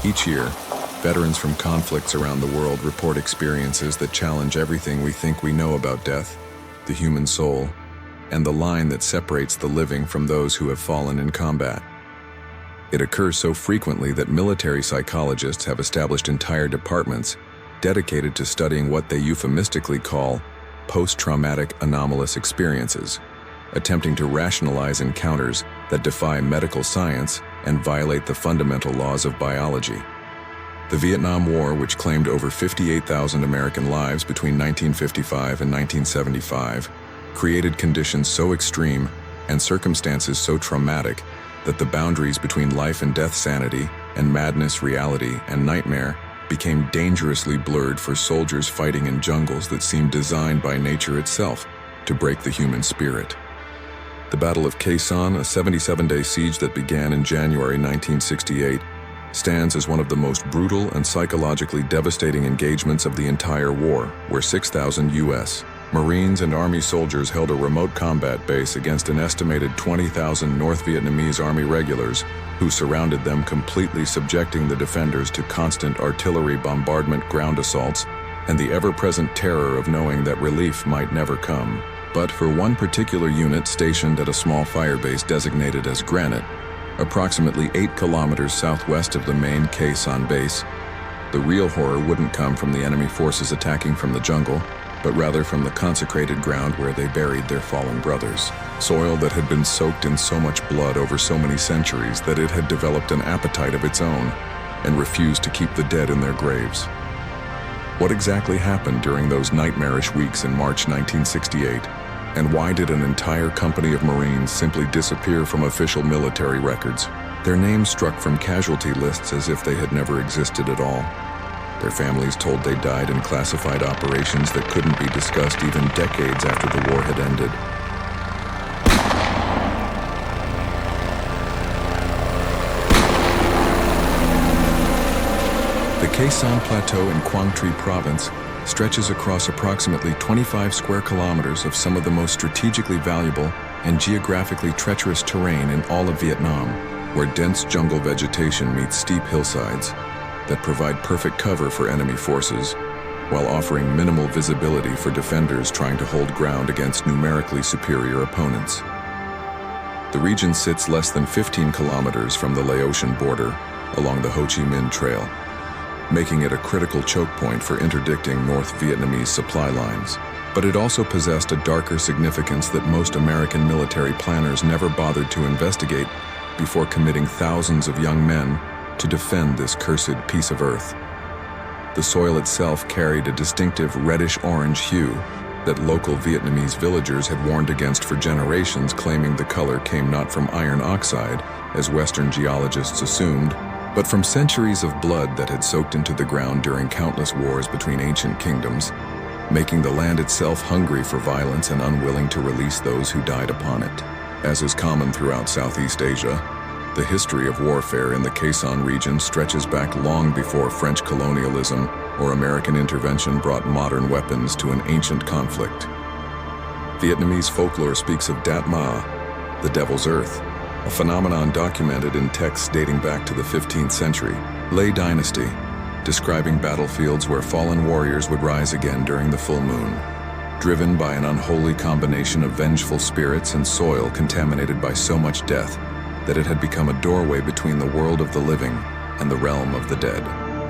Each year, veterans from conflicts around the world report experiences that challenge everything we think we know about death, the human soul, and the line that separates the living from those who have fallen in combat. It occurs so frequently that military psychologists have established entire departments dedicated to studying what they euphemistically call post-traumatic anomalous experiences, attempting to rationalize encounters that defy medical science and violate the fundamental laws of biology. The Vietnam War, which claimed over 58,000 American lives between 1955 and 1975, created conditions so extreme and circumstances so traumatic that the boundaries between life and death sanity and madness reality and nightmare became dangerously blurred for soldiers fighting in jungles that seemed designed by nature itself to break the human spirit. The Battle of Khe Sanh, a 77-day siege that began in January 1968, stands as one of the most brutal and psychologically devastating engagements of the entire war, where 6,000 U.S. Marines and Army soldiers held a remote combat base against an estimated 20,000 North Vietnamese Army regulars who surrounded them, completely subjecting the defenders to constant artillery bombardment, ground assaults, and the ever-present terror of knowing that relief might never come. But for one particular unit stationed at a small fire base designated as Granite, approximately 8 kilometers southwest of the main Khe Sanh base, the real horror wouldn't come from the enemy forces attacking from the jungle, but rather from the consecrated ground where they buried their fallen brothers. Soil that had been soaked in so much blood over so many centuries that it had developed an appetite of its own and refused to keep the dead in their graves. What exactly happened during those nightmarish weeks in March 1968? And why did an entire company of Marines simply disappear from official military records? Their names struck from casualty lists as if they had never existed at all. Their families told they died in classified operations that couldn't be discussed even decades after the war had ended. The Khe Sanh Plateau in Quang Tri Province stretches across approximately 25 square kilometers of some of the most strategically valuable and geographically treacherous terrain in all of Vietnam, where dense jungle vegetation meets steep hillsides that provide perfect cover for enemy forces, while offering minimal visibility for defenders trying to hold ground against numerically superior opponents. The region sits less than 15 kilometers from the Laotian border along the Ho Chi Minh Trail, making it a critical choke point for interdicting North Vietnamese supply lines. But it also possessed a darker significance that most American military planners never bothered to investigate before committing thousands of young men to defend this cursed piece of earth. The soil itself carried a distinctive reddish-orange hue that local Vietnamese villagers had warned against for generations, claiming the color came not from iron oxide, as Western geologists assumed, but from centuries of blood that had soaked into the ground during countless wars between ancient kingdoms, making the land itself hungry for violence and unwilling to release those who died upon it. As is common throughout Southeast Asia, the history of warfare in the Khe Sanh region stretches back long before French colonialism or American intervention brought modern weapons to an ancient conflict. Vietnamese folklore speaks of Dat Ma, the Devil's Earth, a phenomenon documented in texts dating back to the 15th century, Lê Dynasty, describing battlefields where fallen warriors would rise again during the full moon, driven by an unholy combination of vengeful spirits and soil contaminated by so much death that it had become a doorway between the world of the living and the realm of the dead.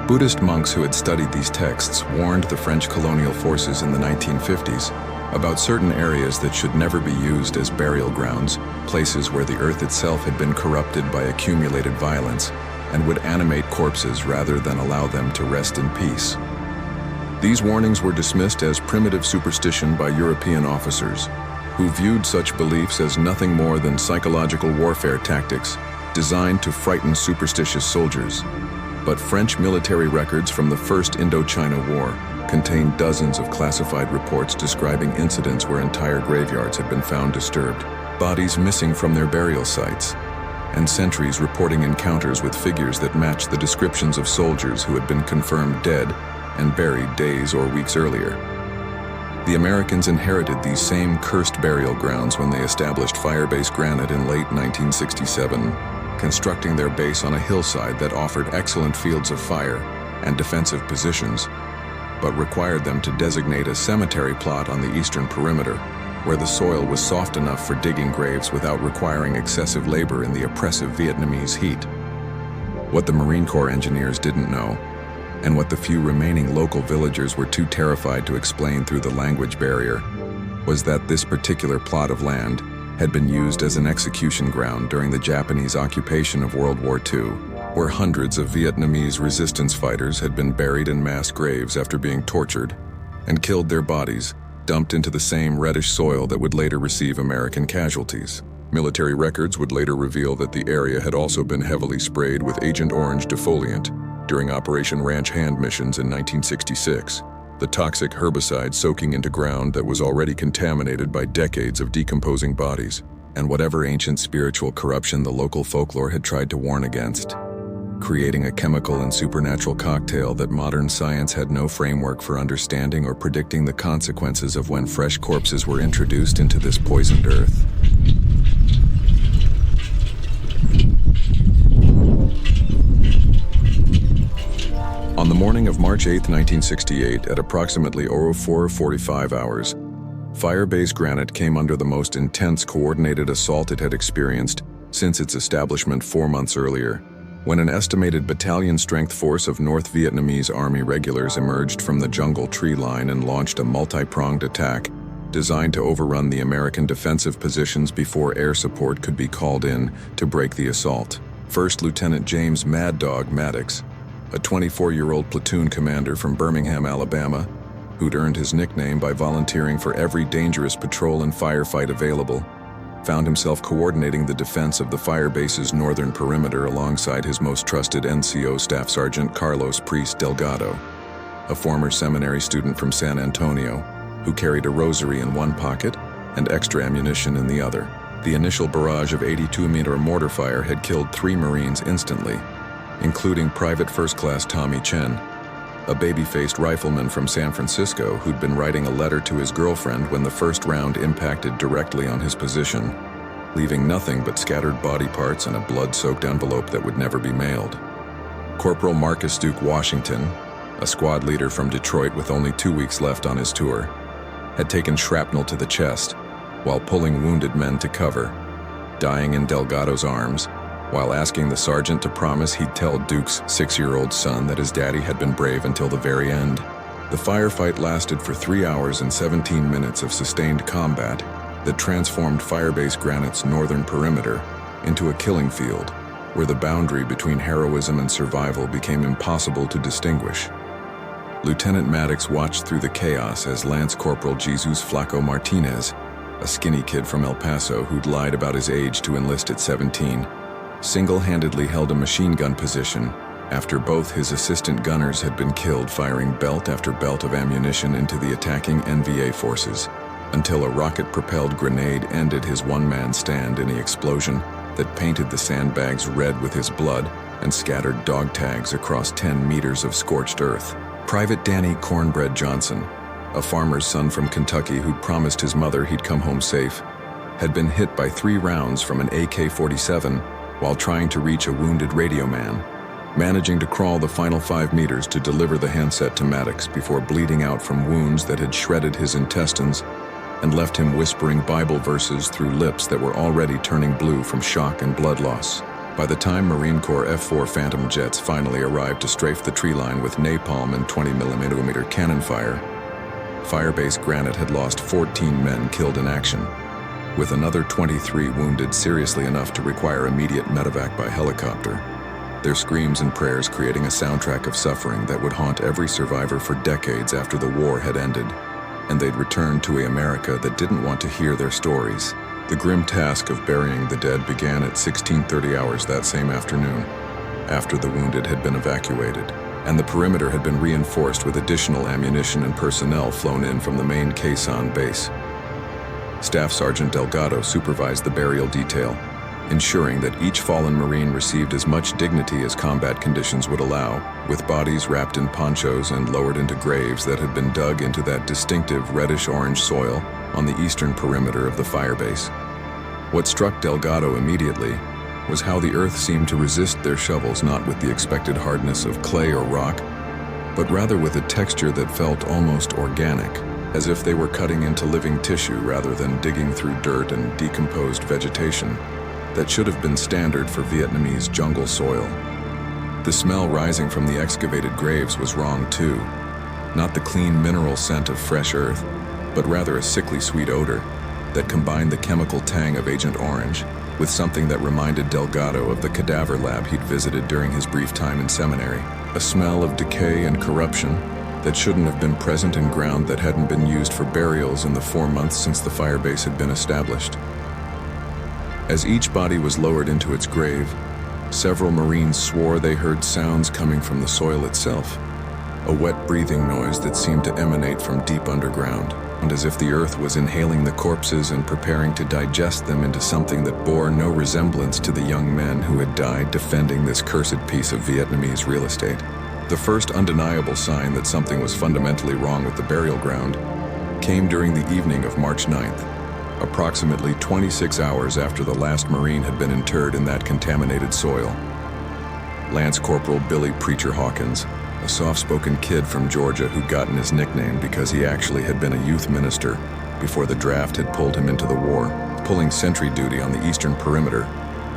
Buddhist monks who had studied these texts warned the French colonial forces in the 1950s about certain areas that should never be used as burial grounds, places where the earth itself had been corrupted by accumulated violence and would animate corpses rather than allow them to rest in peace. These warnings were dismissed as primitive superstition by European officers, who viewed such beliefs as nothing more than psychological warfare tactics designed to frighten superstitious soldiers. But French military records from the First Indochina War contained dozens of classified reports describing incidents where entire graveyards had been found disturbed, bodies missing from their burial sites, and sentries reporting encounters with figures that matched the descriptions of soldiers who had been confirmed dead and buried days or weeks earlier. The Americans inherited these same cursed burial grounds when they established Firebase Granite in late 1967, constructing their base on a hillside that offered excellent fields of fire and defensive positions, but required them to designate a cemetery plot on the eastern perimeter, where the soil was soft enough for digging graves without requiring excessive labor in the oppressive Vietnamese heat. What the Marine Corps engineers didn't know, and what the few remaining local villagers were too terrified to explain through the language barrier, was that this particular plot of land had been used as an execution ground during the Japanese occupation of World War II, where hundreds of Vietnamese resistance fighters had been buried in mass graves after being tortured, and killed, their bodies dumped into the same reddish soil that would later receive American casualties. Military records would later reveal that the area had also been heavily sprayed with Agent Orange defoliant during Operation Ranch Hand missions in 1966, the toxic herbicide soaking into ground that was already contaminated by decades of decomposing bodies, and whatever ancient spiritual corruption the local folklore had tried to warn against, creating a chemical and supernatural cocktail that modern science had no framework for understanding or predicting the consequences of when fresh corpses were introduced into this poisoned earth. On the morning of March 8, 1968, at approximately 04:45 hours, Firebase Granite came under the most intense coordinated assault it had experienced since its establishment 4 months earlier, when an estimated battalion-strength force of North Vietnamese Army regulars emerged from the jungle tree line and launched a multi-pronged attack designed to overrun the American defensive positions before air support could be called in to break the assault. First Lieutenant James Mad Dog Maddox, a 24-year-old platoon commander from Birmingham, Alabama, who'd earned his nickname by volunteering for every dangerous patrol and firefight available, found himself coordinating the defense of the firebase's northern perimeter alongside his most trusted NCO Staff Sergeant Carlos Priest Delgado, a former seminary student from San Antonio, who carried a rosary in one pocket and extra ammunition in the other. The initial barrage of 82-meter mortar fire had killed 3 Marines instantly, including Private First Class Tommy Chen, a baby-faced rifleman from San Francisco who'd been writing a letter to his girlfriend when the first round impacted directly on his position, leaving nothing but scattered body parts and a blood-soaked envelope that would never be mailed. Corporal Marcus Duke Washington, a squad leader from Detroit with only 2 weeks left on his tour, had taken shrapnel to the chest while pulling wounded men to cover, dying in Delgado's arms, while asking the sergeant to promise he'd tell Duke's 6-year-old son that his daddy had been brave until the very end. The firefight lasted for 3 hours and 17 minutes of sustained combat that transformed Firebase Granite's northern perimeter into a killing field, where the boundary between heroism and survival became impossible to distinguish. Lieutenant Maddox watched through the chaos as Lance Corporal Jesus Flaco Martinez, a skinny kid from El Paso who'd lied about his age to enlist at 17, single-handedly held a machine gun position after both his assistant gunners had been killed firing belt after belt of ammunition into the attacking NVA forces, until a rocket-propelled grenade ended his one-man stand in an explosion that painted the sandbags red with his blood and scattered dog tags across 10 meters of scorched earth. Private Danny Cornbread Johnson, a farmer's son from Kentucky who'd promised his mother he'd come home safe, had been hit by 3 rounds from an AK-47 while trying to reach a wounded radio man, managing to crawl the final 5 meters to deliver the handset to Maddox before bleeding out from wounds that had shredded his intestines and left him whispering Bible verses through lips that were already turning blue from shock and blood loss. By the time Marine Corps F-4 Phantom jets finally arrived to strafe the tree line with napalm and 20mm cannon fire, Firebase Granite had lost 14 men killed in action, with another 23 wounded seriously enough to require immediate medevac by helicopter, their screams and prayers creating a soundtrack of suffering that would haunt every survivor for decades after the war had ended, and they'd return to an America that didn't want to hear their stories. The grim task of burying the dead began at 16:30 hours that same afternoon, after the wounded had been evacuated, and the perimeter had been reinforced with additional ammunition and personnel flown in from the main Khe Sanh base. Staff Sergeant Delgado supervised the burial detail, ensuring that each fallen Marine received as much dignity as combat conditions would allow, with bodies wrapped in ponchos and lowered into graves that had been dug into that distinctive reddish-orange soil on the eastern perimeter of the firebase. What struck Delgado immediately was how the earth seemed to resist their shovels, not with the expected hardness of clay or rock, but rather with a texture that felt almost organic, as if they were cutting into living tissue rather than digging through dirt and decomposed vegetation that should have been standard for Vietnamese jungle soil. The smell rising from the excavated graves was wrong too. Not the clean mineral scent of fresh earth, but rather a sickly sweet odor that combined the chemical tang of Agent Orange with something that reminded Delgado of the cadaver lab he'd visited during his brief time in seminary. A smell of decay and corruption that shouldn't have been present in ground that hadn't been used for burials in the 4 months since the firebase had been established. As each body was lowered into its grave, several Marines swore they heard sounds coming from the soil itself, a wet breathing noise that seemed to emanate from deep underground, and as if the earth was inhaling the corpses and preparing to digest them into something that bore no resemblance to the young men who had died defending this cursed piece of Vietnamese real estate. The first undeniable sign that something was fundamentally wrong with the burial ground came during the evening of March 9th, approximately 26 hours after the last Marine had been interred in that contaminated soil. Lance Corporal Billy Preacher Hawkins, a soft-spoken kid from Georgia who'd gotten his nickname because he actually had been a youth minister before the draft had pulled him into the war, pulling sentry duty on the eastern perimeter,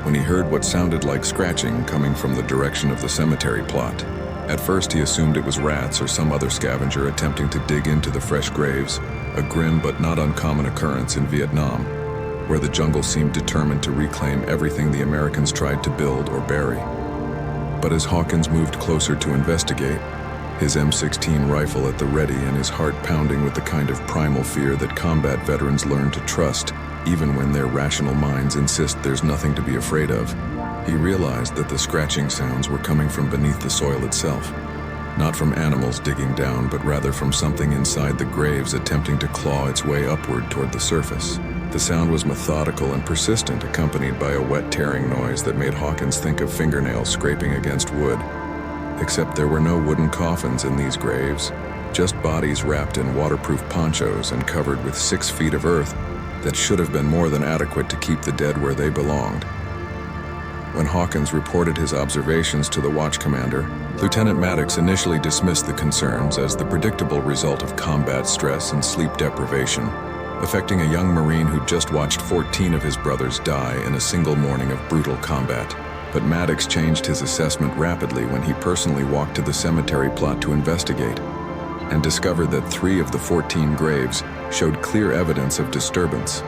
when he heard what sounded like scratching coming from the direction of the cemetery plot. At first he assumed it was rats or some other scavenger attempting to dig into the fresh graves, a grim but not uncommon occurrence in Vietnam, where the jungle seemed determined to reclaim everything the Americans tried to build or bury. But as Hawkins moved closer to investigate, his M16 rifle at the ready and his heart pounding with the kind of primal fear that combat veterans learn to trust, even when their rational minds insist there's nothing to be afraid of, he realized that the scratching sounds were coming from beneath the soil itself. Not from animals digging down, but rather from something inside the graves attempting to claw its way upward toward the surface. The sound was methodical and persistent, accompanied by a wet tearing noise that made Hawkins think of fingernails scraping against wood. Except there were no wooden coffins in these graves, just bodies wrapped in waterproof ponchos and covered with 6 feet of earth that should have been more than adequate to keep the dead where they belonged. When Hawkins reported his observations to the watch commander, Lieutenant Maddox initially dismissed the concerns as the predictable result of combat stress and sleep deprivation, affecting a young Marine who'd just watched 14 of his brothers die in a single morning of brutal combat. But Maddox changed his assessment rapidly when he personally walked to the cemetery plot to investigate, and discovered that 3 of the 14 graves showed clear evidence of disturbance,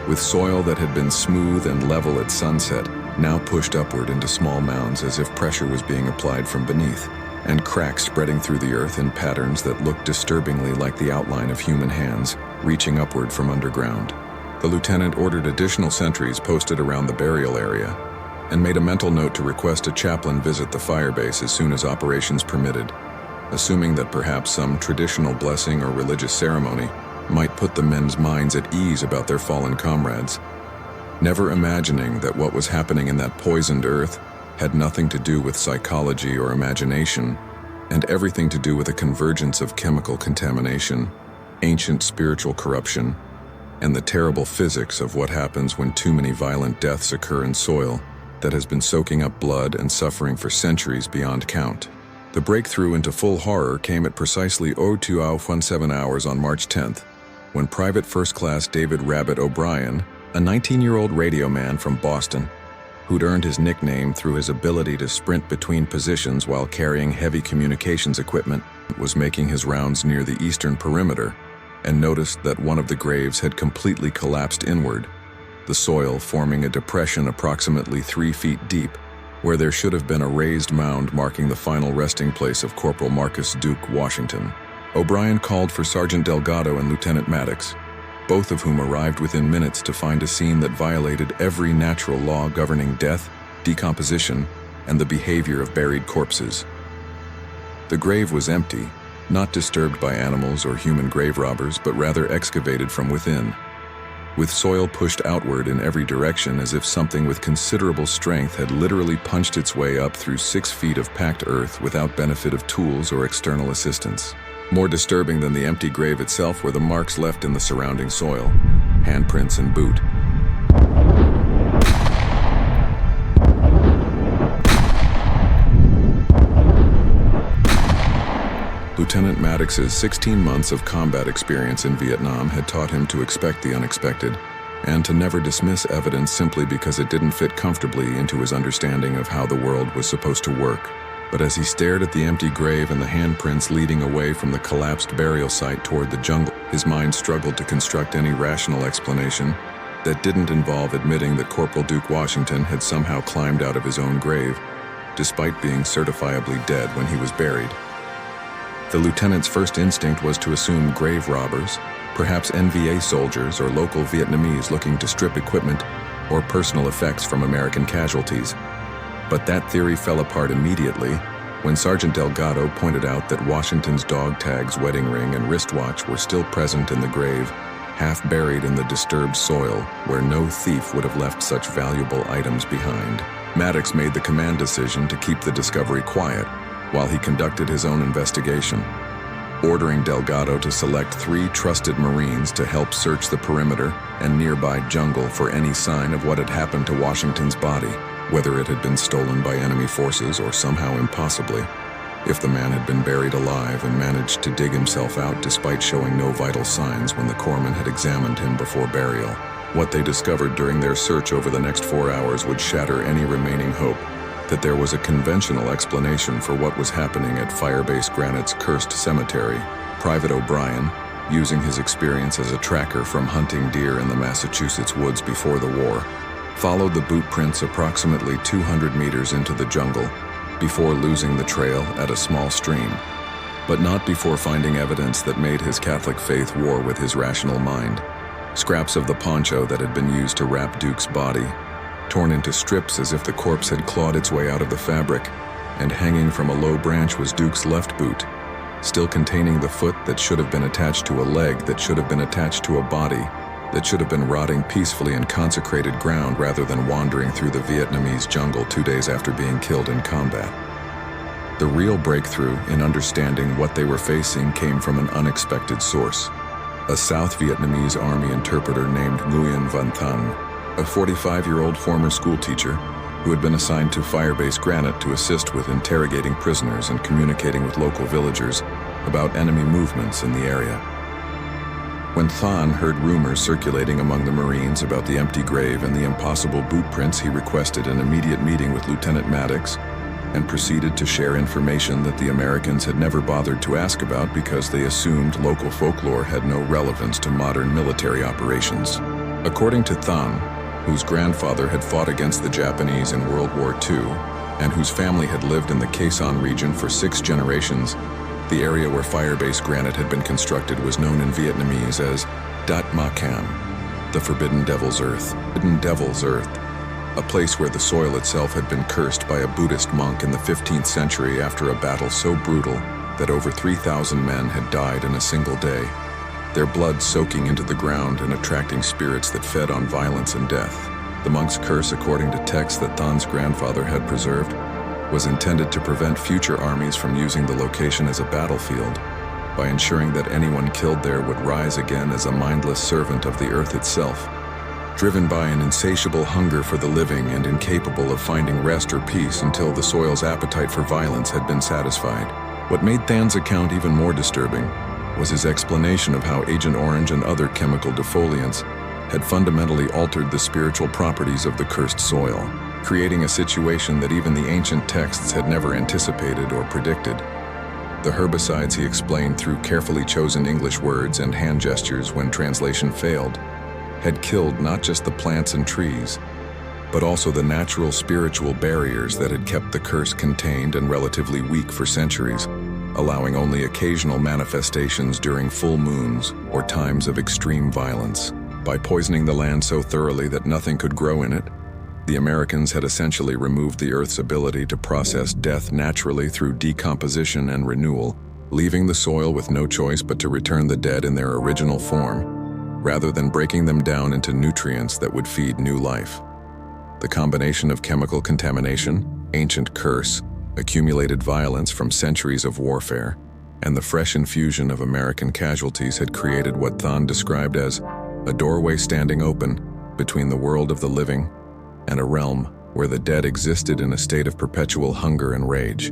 with soil that had been smooth and level at sunset now pushed upward into small mounds as if pressure was being applied from beneath, and cracks spreading through the earth in patterns that looked disturbingly like the outline of human hands reaching upward from underground. The lieutenant ordered additional sentries posted around the burial area and made a mental note to request a chaplain visit the firebase as soon as operations permitted, assuming that perhaps some traditional blessing or religious ceremony might put the men's minds at ease about their fallen comrades, never imagining that what was happening in that poisoned earth had nothing to do with psychology or imagination, and everything to do with a convergence of chemical contamination, ancient spiritual corruption, and the terrible physics of what happens when too many violent deaths occur in soil that has been soaking up blood and suffering for centuries beyond count. The breakthrough into full horror came at precisely 02:17 hours on March 10th, when Private First Class David Rabbit O'Brien, a 19-year-old radio man from Boston, who'd earned his nickname through his ability to sprint between positions while carrying heavy communications equipment, was making his rounds near the eastern perimeter and noticed that one of the graves had completely collapsed inward, the soil forming a depression approximately 3 feet deep, where there should have been a raised mound marking the final resting place of Corporal Marcus Duke Washington. O'Brien called for Sergeant Delgado and Lieutenant Maddox, both of whom arrived within minutes to find a scene that violated every natural law governing death, decomposition, and the behavior of buried corpses. The grave was empty, not disturbed by animals or human grave robbers, but rather excavated from within, with soil pushed outward in every direction as if something with considerable strength had literally punched its way up through 6 feet of packed earth without benefit of tools or external assistance. More disturbing than the empty grave itself were the marks left in the surrounding soil, handprints and boot. Lieutenant Maddox's 16 months of combat experience in Vietnam had taught him to expect the unexpected and to never dismiss evidence simply because it didn't fit comfortably into his understanding of how the world was supposed to work. But as he stared at the empty grave and the handprints leading away from the collapsed burial site toward the jungle, his mind struggled to construct any rational explanation that didn't involve admitting that Corporal Duke Washington had somehow climbed out of his own grave, despite being certifiably dead when he was buried. The lieutenant's first instinct was to assume grave robbers, perhaps NVA soldiers or local Vietnamese looking to strip equipment or personal effects from American casualties. But that theory fell apart immediately when Sergeant Delgado pointed out that Washington's dog tags, wedding ring, and wristwatch were still present in the grave, half buried in the disturbed soil where no thief would have left such valuable items behind. Maddox made the command decision to keep the discovery quiet while he conducted his own investigation, ordering Delgado to select 3 trusted Marines to help search the perimeter and nearby jungle for any sign of what had happened to Washington's body, whether it had been stolen by enemy forces or somehow impossibly, if the man had been buried alive and managed to dig himself out despite showing no vital signs when the corpsman had examined him before burial. What they discovered during their search over the next 4 hours would shatter any remaining hope that there was a conventional explanation for what was happening at Firebase Granite's cursed cemetery. Private O'Brien, using his experience as a tracker from hunting deer in the Massachusetts woods before the war, followed the boot prints approximately 200 meters into the jungle before losing the trail at a small stream, but not before finding evidence that made his Catholic faith war with his rational mind. Scraps of the poncho that had been used to wrap Duke's body, torn into strips as if the corpse had clawed its way out of the fabric, and hanging from a low branch was Duke's left boot, still containing the foot that should have been attached to a leg that should have been attached to a body that should have been rotting peacefully in consecrated ground rather than wandering through the Vietnamese jungle 2 days after being killed in combat. The real breakthrough in understanding what they were facing came from an unexpected source. A South Vietnamese army interpreter named Nguyen Van Thanh, a 45-year-old former schoolteacher who had been assigned to Firebase Granite to assist with interrogating prisoners and communicating with local villagers about enemy movements in the area. When Thanh heard rumors circulating among the Marines about the empty grave and the impossible boot prints, he requested an immediate meeting with Lieutenant Maddox and proceeded to share information that the Americans had never bothered to ask about because they assumed local folklore had no relevance to modern military operations. According to Thanh, whose grandfather had fought against the Japanese in World War II and whose family had lived in the Khe Sanh region for 6 generations, the area where Firebase Granite had been constructed was known in Vietnamese as Dat Ma Cam, the Forbidden Devil's Earth. Forbidden Devil's Earth, a place where the soil itself had been cursed by a Buddhist monk in the 15th century after a battle so brutal that over 3,000 men had died in a single day, their blood soaking into the ground and attracting spirits that fed on violence and death. The monk's curse, according to texts that Than's grandfather had preserved, was intended to prevent future armies from using the location as a battlefield by ensuring that anyone killed there would rise again as a mindless servant of the earth itself, driven by an insatiable hunger for the living and incapable of finding rest or peace until the soil's appetite for violence had been satisfied. What made Than's account even more disturbing was his explanation of how Agent Orange and other chemical defoliants had fundamentally altered the spiritual properties of the cursed soil, creating a situation that even the ancient texts had never anticipated or predicted. The herbicides, he explained through carefully chosen English words and hand gestures when translation failed, had killed not just the plants and trees, but also the natural spiritual barriers that had kept the curse contained and relatively weak for centuries, allowing only occasional manifestations during full moons or times of extreme violence. By poisoning the land so thoroughly that nothing could grow in it, the Americans had essentially removed the Earth's ability to process death naturally through decomposition and renewal, leaving the soil with no choice but to return the dead in their original form, rather than breaking them down into nutrients that would feed new life. The combination of chemical contamination, ancient curse, accumulated violence from centuries of warfare, and the fresh infusion of American casualties had created what Than described as a doorway standing open between the world of the living and a realm where the dead existed in a state of perpetual hunger and rage.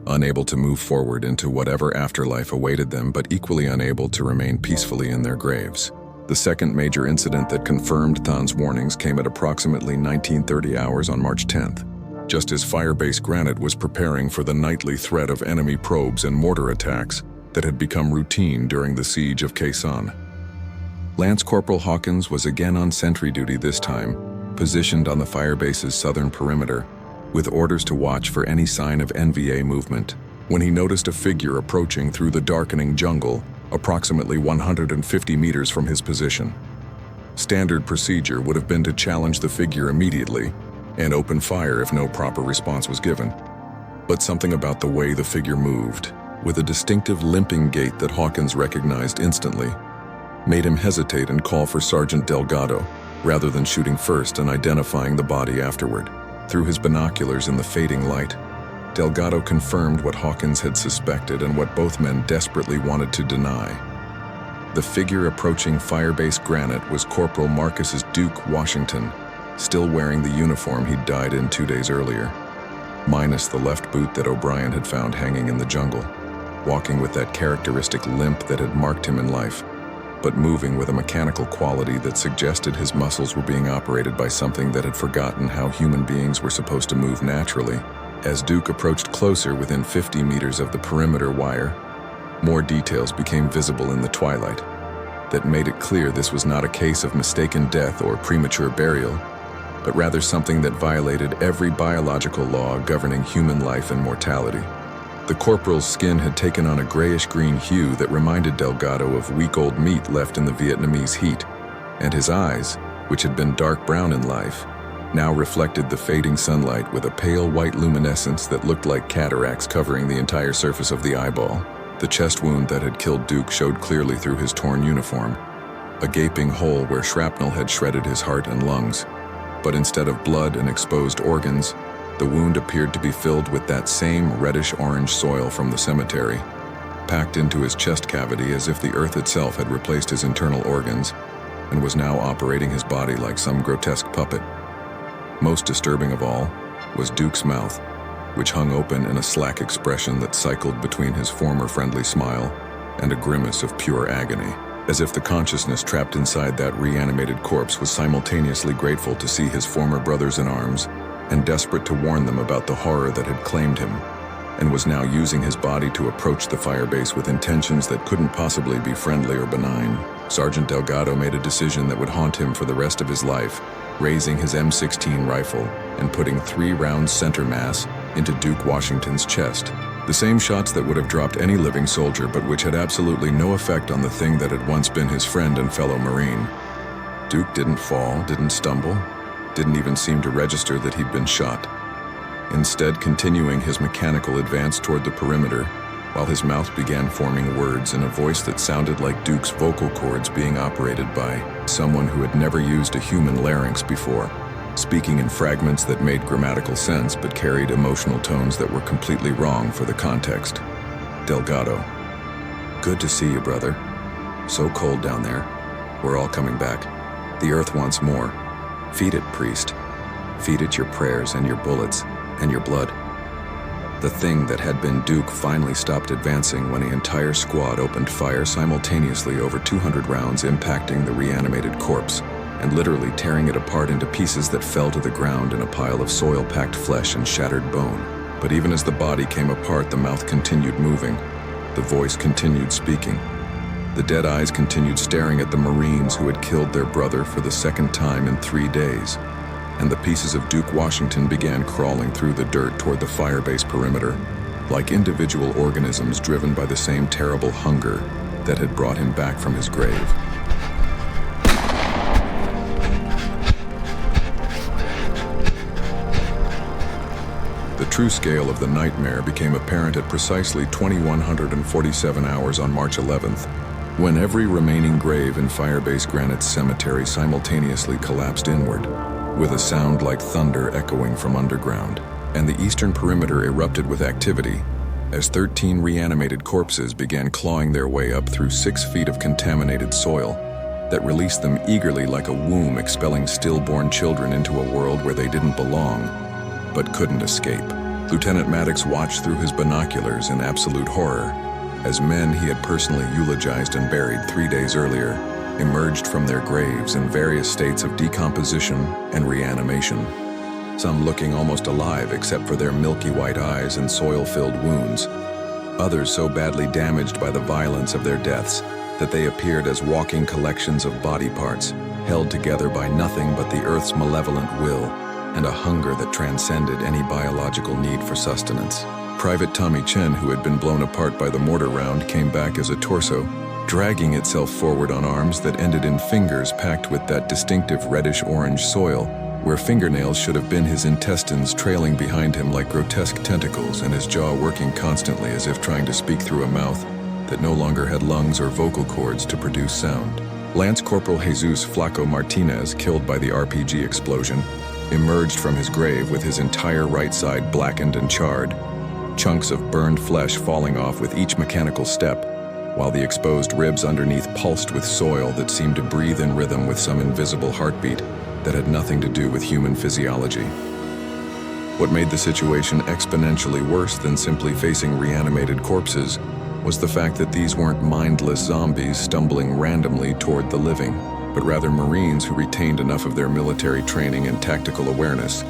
unable to move forward into whatever afterlife awaited them, but equally unable to remain peacefully in their graves. The second major incident that confirmed Than's warnings came at approximately 1930 hours on March 10th, just as Firebase Granite was preparing for the nightly threat of enemy probes and mortar attacks that had become routine during the siege of Khe Sanh. Lance Corporal Hawkins was again on sentry duty this time, positioned on the Firebase's southern perimeter, with orders to watch for any sign of NVA movement, when he noticed a figure approaching through the darkening jungle, approximately 150 meters from his position. Standard procedure would have been to challenge the figure immediately and open fire if no proper response was given. But something about the way the figure moved, with a distinctive limping gait that Hawkins recognized instantly, made him hesitate and call for Sergeant Delgado, rather than shooting first and identifying the body afterward. Through his binoculars in the fading light, Delgado confirmed what Hawkins had suspected and what both men desperately wanted to deny. The figure approaching Firebase Granite was Corporal Marcus's Duke Washington, still wearing the uniform he'd died in 2 days earlier, minus the left boot that O'Brien had found hanging in the jungle, walking with that characteristic limp that had marked him in life, but moving with a mechanical quality that suggested his muscles were being operated by something that had forgotten how human beings were supposed to move naturally. As Duke approached closer within 50 meters of the perimeter wire, more details became visible in the twilight that made it clear this was not a case of mistaken death or premature burial, but rather something that violated every biological law governing human life and mortality. The corporal's skin had taken on a grayish-green hue that reminded Delgado of week-old meat left in the Vietnamese heat, and his eyes, which had been dark brown in life, now reflected the fading sunlight with a pale white luminescence that looked like cataracts covering the entire surface of the eyeball. The chest wound that had killed Duke showed clearly through his torn uniform, a gaping hole where shrapnel had shredded his heart and lungs. But instead of blood and exposed organs, the wound appeared to be filled with that same reddish-orange soil from the cemetery, packed into his chest cavity as if the earth itself had replaced his internal organs and was now operating his body like some grotesque puppet. Most disturbing of all was Duke's mouth, which hung open in a slack expression that cycled between his former friendly smile and a grimace of pure agony, as if the consciousness trapped inside that reanimated corpse was simultaneously grateful to see his former brothers in arms and desperate to warn them about the horror that had claimed him, and was now using his body to approach the firebase with intentions that couldn't possibly be friendly or benign. Sergeant Delgado made a decision that would haunt him for the rest of his life, raising his M16 rifle and putting 3 rounds center mass into Duke Washington's chest. The same shots that would have dropped any living soldier, but which had absolutely no effect on the thing that had once been his friend and fellow Marine. Duke didn't fall, didn't stumble, didn't even seem to register that he'd been shot, instead continuing his mechanical advance toward the perimeter, while his mouth began forming words in a voice that sounded like Duke's vocal cords being operated by someone who had never used a human larynx before, speaking in fragments that made grammatical sense but carried emotional tones that were completely wrong for the context. Delgado. Good to see you, brother. So cold down there. We're all coming back. The earth wants more. Feed it, priest. Feed it your prayers and your bullets and your blood. The thing that had been Duke finally stopped advancing when the entire squad opened fire simultaneously over 200 rounds, impacting the reanimated corpse and literally tearing it apart into pieces that fell to the ground in a pile of soil-packed flesh and shattered bone. But even as the body came apart, the mouth continued moving. The voice continued speaking. The dead eyes continued staring at the Marines who had killed their brother for the second time in 3 days. And the pieces of Duke Washington began crawling through the dirt toward the firebase perimeter, like individual organisms driven by the same terrible hunger that had brought him back from his grave. The true scale of the nightmare became apparent at precisely 2147 hours on March 11th, when every remaining grave in Firebase Granite's cemetery simultaneously collapsed inward, with a sound like thunder echoing from underground, and the eastern perimeter erupted with activity as 13 reanimated corpses began clawing their way up through 6 feet of contaminated soil that released them eagerly like a womb expelling stillborn children into a world where they didn't belong, but couldn't escape. Lieutenant Maddox watched through his binoculars in absolute horror as men he had personally eulogized and buried 3 days earlier emerged from their graves in various states of decomposition and reanimation, some looking almost alive except for their milky white eyes and soil-filled wounds, others so badly damaged by the violence of their deaths that they appeared as walking collections of body parts held together by nothing but the Earth's malevolent will and a hunger that transcended any biological need for sustenance. Private Tommy Chen, who had been blown apart by the mortar round, came back as a torso, dragging itself forward on arms that ended in fingers packed with that distinctive reddish-orange soil, where fingernails should have been, his intestines trailing behind him like grotesque tentacles and his jaw working constantly as if trying to speak through a mouth that no longer had lungs or vocal cords to produce sound. Lance Corporal Jesus Flaco Martinez, killed by the RPG explosion, emerged from his grave with his entire right side blackened and charred, chunks of burned flesh falling off with each mechanical step, while the exposed ribs underneath pulsed with soil that seemed to breathe in rhythm with some invisible heartbeat that had nothing to do with human physiology. What made the situation exponentially worse than simply facing reanimated corpses was the fact that these weren't mindless zombies stumbling randomly toward the living, but rather Marines who retained enough of their military training and tactical awareness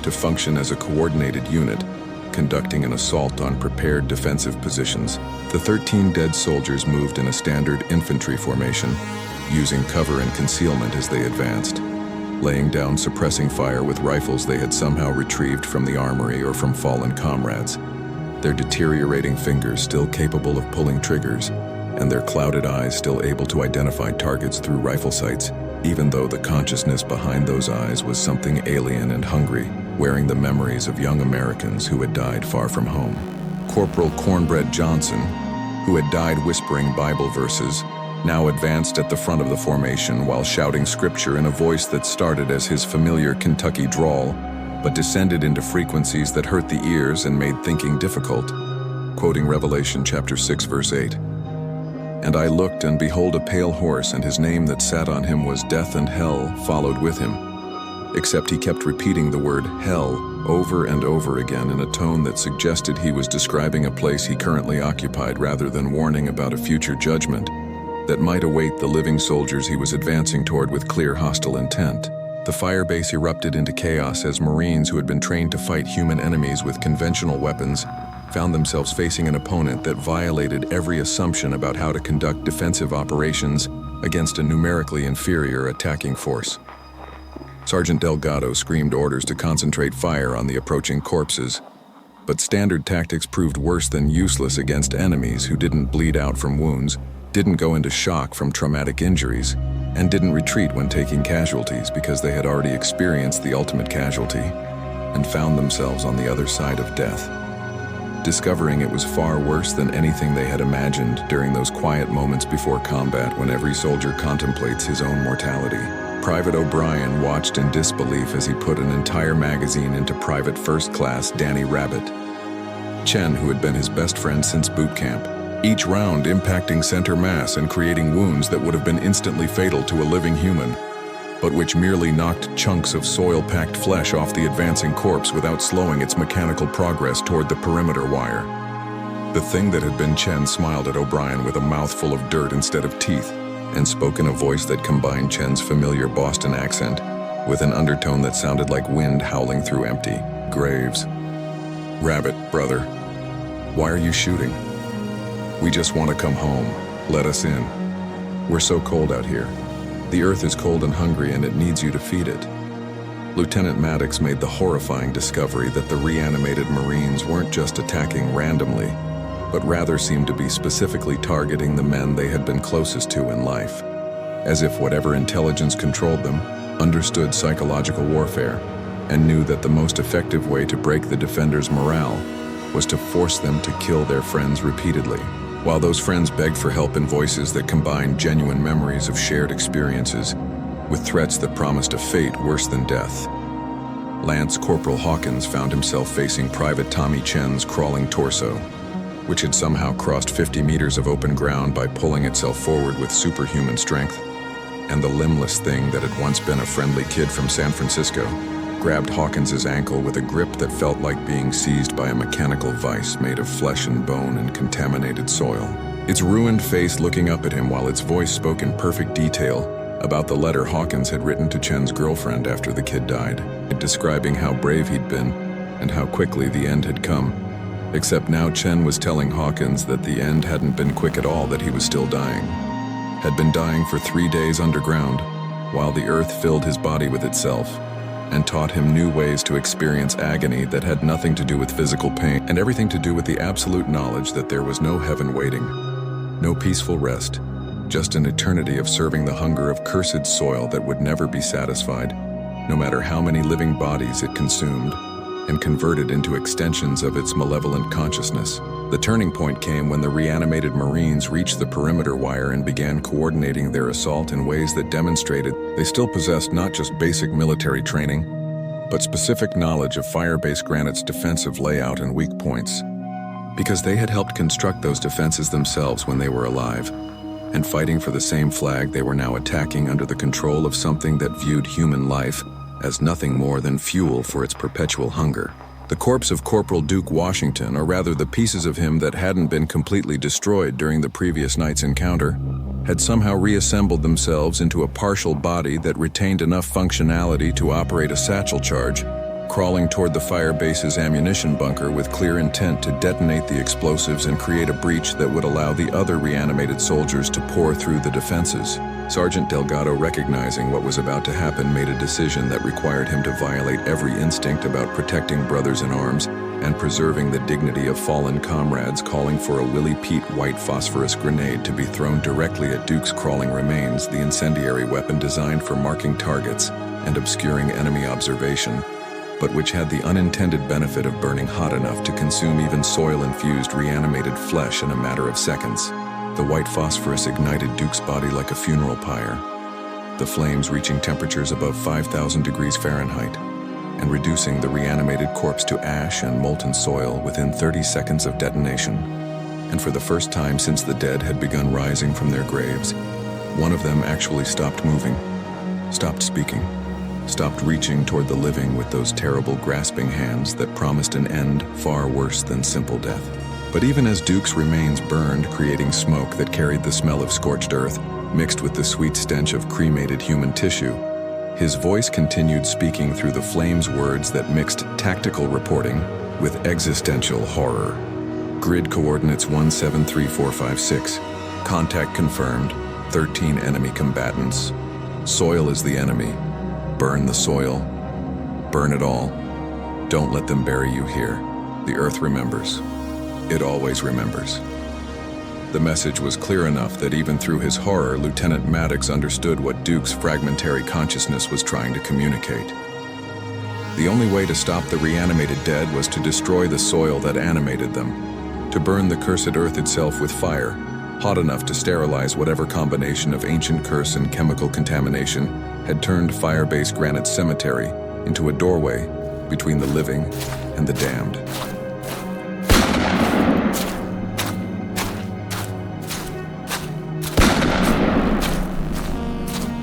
to function as a coordinated unit, conducting an assault on prepared defensive positions. The 13 dead soldiers moved in a standard infantry formation, using cover and concealment as they advanced, laying down suppressing fire with rifles they had somehow retrieved from the armory or from fallen comrades, their deteriorating fingers still capable of pulling triggers, and their clouded eyes still able to identify targets through rifle sights, even though the consciousness behind those eyes was something alien and hungry, wearing the memories of young Americans who had died far from home. Corporal Cornbread Johnson, who had died whispering Bible verses, now advanced at the front of the formation while shouting scripture in a voice that started as his familiar Kentucky drawl, but descended into frequencies that hurt the ears and made thinking difficult, quoting Revelation chapter 6, verse 8. And I looked, and behold, a pale horse, and his name that sat on him was Death, and hell followed with him. Except he kept repeating the word hell over and over again in a tone that suggested he was describing a place he currently occupied rather than warning about a future judgment that might await the living soldiers he was advancing toward with clear hostile intent. The firebase erupted into chaos as Marines who had been trained to fight human enemies with conventional weapons found themselves facing an opponent that violated every assumption about how to conduct defensive operations against a numerically inferior attacking force. Sergeant Delgado screamed orders to concentrate fire on the approaching corpses, but standard tactics proved worse than useless against enemies who didn't bleed out from wounds, didn't go into shock from traumatic injuries, and didn't retreat when taking casualties because they had already experienced the ultimate casualty and found themselves on the other side of death, discovering it was far worse than anything they had imagined during those quiet moments before combat when every soldier contemplates his own mortality. Private O'Brien watched in disbelief as he put an entire magazine into Private First Class Danny Rabbit, Chen, who had been his best friend since boot camp, each round impacting center mass and creating wounds that would have been instantly fatal to a living human, but which merely knocked chunks of soil-packed flesh off the advancing corpse without slowing its mechanical progress toward the perimeter wire. The thing that had been Chen smiled at O'Brien with a mouthful of dirt instead of teeth, and spoke in a voice that combined Chen's familiar Boston accent with an undertone that sounded like wind howling through empty graves. "Rabbit, brother, why are you shooting? We just want to come home. Let us in. We're so cold out here. The earth is cold and hungry, and it needs you to feed it." Lieutenant Maddox made the horrifying discovery that the reanimated Marines weren't just attacking randomly, but rather seemed to be specifically targeting the men they had been closest to in life, as if whatever intelligence controlled them understood psychological warfare and knew that the most effective way to break the defenders' morale was to force them to kill their friends repeatedly, while those friends begged for help in voices that combined genuine memories of shared experiences with threats that promised a fate worse than death. Lance Corporal Hawkins found himself facing Private Tommy Chen's crawling torso, which had somehow crossed 50 meters of open ground by pulling itself forward with superhuman strength, and the limbless thing that had once been a friendly kid from San Francisco, grabbed Hawkins's ankle with a grip that felt like being seized by a mechanical vice made of flesh and bone and contaminated soil. Its ruined face looking up at him while its voice spoke in perfect detail about the letter Hawkins had written to Chen's girlfriend after the kid died, describing how brave he'd been and how quickly the end had come. Except now Chen was telling Hawkins that the end hadn't been quick at all, that he was still dying. Had been dying for 3 days underground, while the earth filled his body with itself, and taught him new ways to experience agony that had nothing to do with physical pain and everything to do with the absolute knowledge that there was no heaven waiting, no peaceful rest, just an eternity of serving the hunger of cursed soil that would never be satisfied, no matter how many living bodies it consumed and converted into extensions of its malevolent consciousness. The turning point came when the reanimated Marines reached the perimeter wire and began coordinating their assault in ways that demonstrated they still possessed not just basic military training, but specific knowledge of Firebase Granite's defensive layout and weak points, because they had helped construct those defenses themselves when they were alive, and fighting for the same flag they were now attacking under the control of something that viewed human life as nothing more than fuel for its perpetual hunger. The corpse of Corporal Duke Washington, or rather the pieces of him that hadn't been completely destroyed during the previous night's encounter, had somehow reassembled themselves into a partial body that retained enough functionality to operate a satchel charge, crawling toward the Firebase's ammunition bunker with clear intent to detonate the explosives and create a breach that would allow the other reanimated soldiers to pour through the defenses. Sergeant Delgado, recognizing what was about to happen, made a decision that required him to violate every instinct about protecting brothers in arms and preserving the dignity of fallen comrades, calling for a Willie Pete white phosphorus grenade to be thrown directly at Duke's crawling remains, the incendiary weapon designed for marking targets and obscuring enemy observation, but which had the unintended benefit of burning hot enough to consume even soil-infused reanimated flesh in a matter of seconds. The white phosphorus ignited Duke's body like a funeral pyre, the flames reaching temperatures above 5,000 degrees Fahrenheit and reducing the reanimated corpse to ash and molten soil within 30 seconds of detonation. And for the first time since the dead had begun rising from their graves, one of them actually stopped moving, stopped speaking, stopped reaching toward the living with those terrible grasping hands that promised an end far worse than simple death. But even as Duke's remains burned, creating smoke that carried the smell of scorched earth, mixed with the sweet stench of cremated human tissue, his voice continued speaking through the flames, words that mixed tactical reporting with existential horror. Grid coordinates 173456. Contact confirmed. 13 enemy combatants. Soil is the enemy. Burn the soil. Burn it all. Don't let them bury you here. The earth remembers. It always remembers. The message was clear enough that even through his horror, Lieutenant Maddox understood what Duke's fragmentary consciousness was trying to communicate. The only way to stop the reanimated dead was to destroy the soil that animated them, to burn the cursed earth itself with fire, hot enough to sterilize whatever combination of ancient curse and chemical contamination had turned Firebase Granite Cemetery into a doorway between the living and the damned.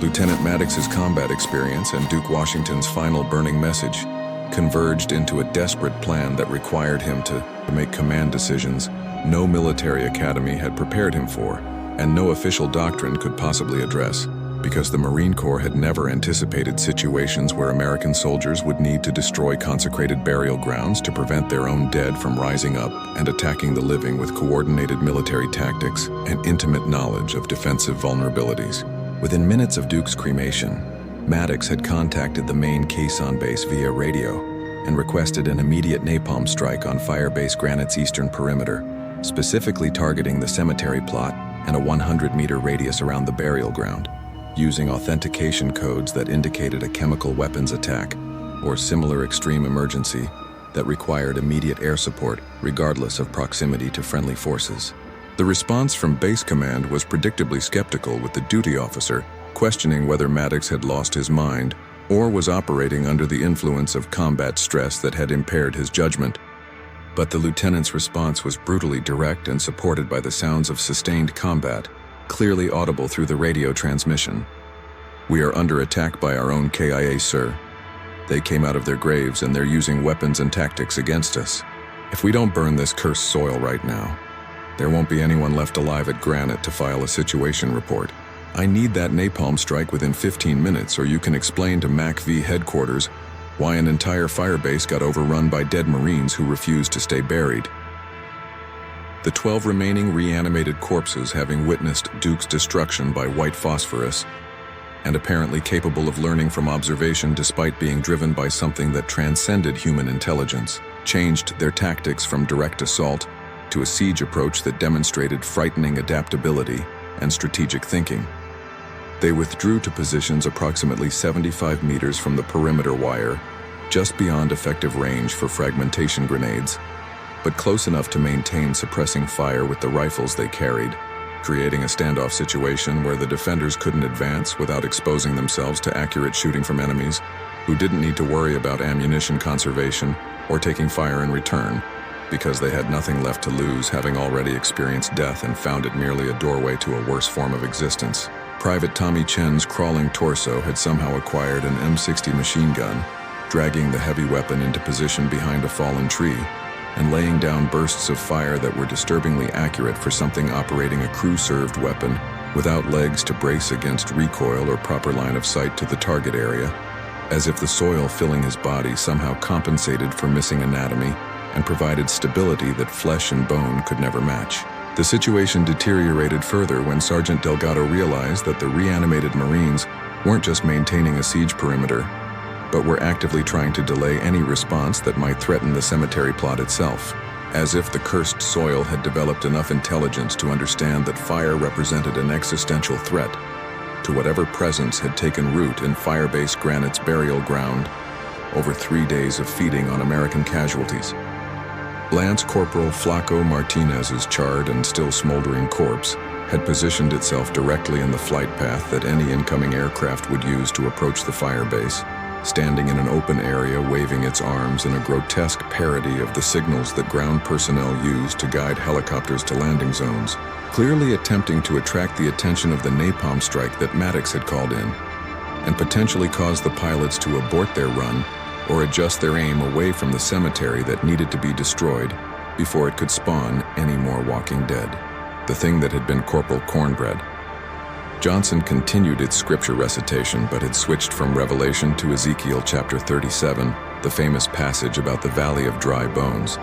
Lieutenant Maddox's combat experience and Duke Washington's final burning message converged into a desperate plan that required him to make command decisions no military academy had prepared him for, and no official doctrine could possibly address, because the Marine Corps had never anticipated situations where American soldiers would need to destroy consecrated burial grounds to prevent their own dead from rising up and attacking the living with coordinated military tactics and intimate knowledge of defensive vulnerabilities. Within minutes of Duke's cremation, Maddox had contacted the main Khe Sanh base via radio and requested an immediate napalm strike on Firebase Granite's eastern perimeter, specifically targeting the cemetery plot and a 100-meter radius around the burial ground, using authentication codes that indicated a chemical weapons attack or similar extreme emergency that required immediate air support regardless of proximity to friendly forces. The response from base command was predictably skeptical, with the duty officer questioning whether Maddox had lost his mind or was operating under the influence of combat stress that had impaired his judgment. But the lieutenant's response was brutally direct and supported by the sounds of sustained combat, clearly audible through the radio transmission. "We are under attack by our own KIA, sir. They came out of their graves and they're using weapons and tactics against us. If we don't burn this cursed soil right now, there won't be anyone left alive at Granite to file a situation report. I need that napalm strike within 15 minutes, or you can explain to MACV headquarters why an entire firebase got overrun by dead Marines who refused to stay buried. The 12 remaining reanimated corpses, having witnessed Duke's destruction by white phosphorus, and apparently capable of learning from observation despite being driven by something that transcended human intelligence, changed their tactics from direct assault to a siege approach that demonstrated frightening adaptability and strategic thinking. They withdrew to positions approximately 75 meters from the perimeter wire, just beyond effective range for fragmentation grenades, but close enough to maintain suppressing fire with the rifles they carried, creating a standoff situation where the defenders couldn't advance without exposing themselves to accurate shooting from enemies who didn't need to worry about ammunition conservation or taking fire in return, because they had nothing left to lose, having already experienced death and found it merely a doorway to a worse form of existence. Private Tommy Chen's crawling torso had somehow acquired an M60 machine gun, dragging the heavy weapon into position behind a fallen tree, and laying down bursts of fire that were disturbingly accurate for something operating a crew-served weapon without legs to brace against recoil or proper line of sight to the target area, as if the soil filling his body somehow compensated for missing anatomy and provided stability that flesh and bone could never match. The situation deteriorated further when Sergeant Delgado realized that the reanimated Marines weren't just maintaining a siege perimeter, but were actively trying to delay any response that might threaten the cemetery plot itself, as if the cursed soil had developed enough intelligence to understand that fire represented an existential threat to whatever presence had taken root in Firebase Granite's burial ground over 3 days of feeding on American casualties. Lance Corporal Flaco Martinez's charred and still smoldering corpse had positioned itself directly in the flight path that any incoming aircraft would use to approach the firebase, standing in an open area waving its arms in a grotesque parody of the signals that ground personnel use to guide helicopters to landing zones, clearly attempting to attract the attention of the napalm strike that Maddox had called in, and potentially cause the pilots to abort their run or adjust their aim away from the cemetery that needed to be destroyed before it could spawn any more walking dead. The thing that had been Corporal Cornbread. Johnson continued its scripture recitation, but had switched from Revelation to Ezekiel chapter 37, the famous passage about the Valley of Dry Bones,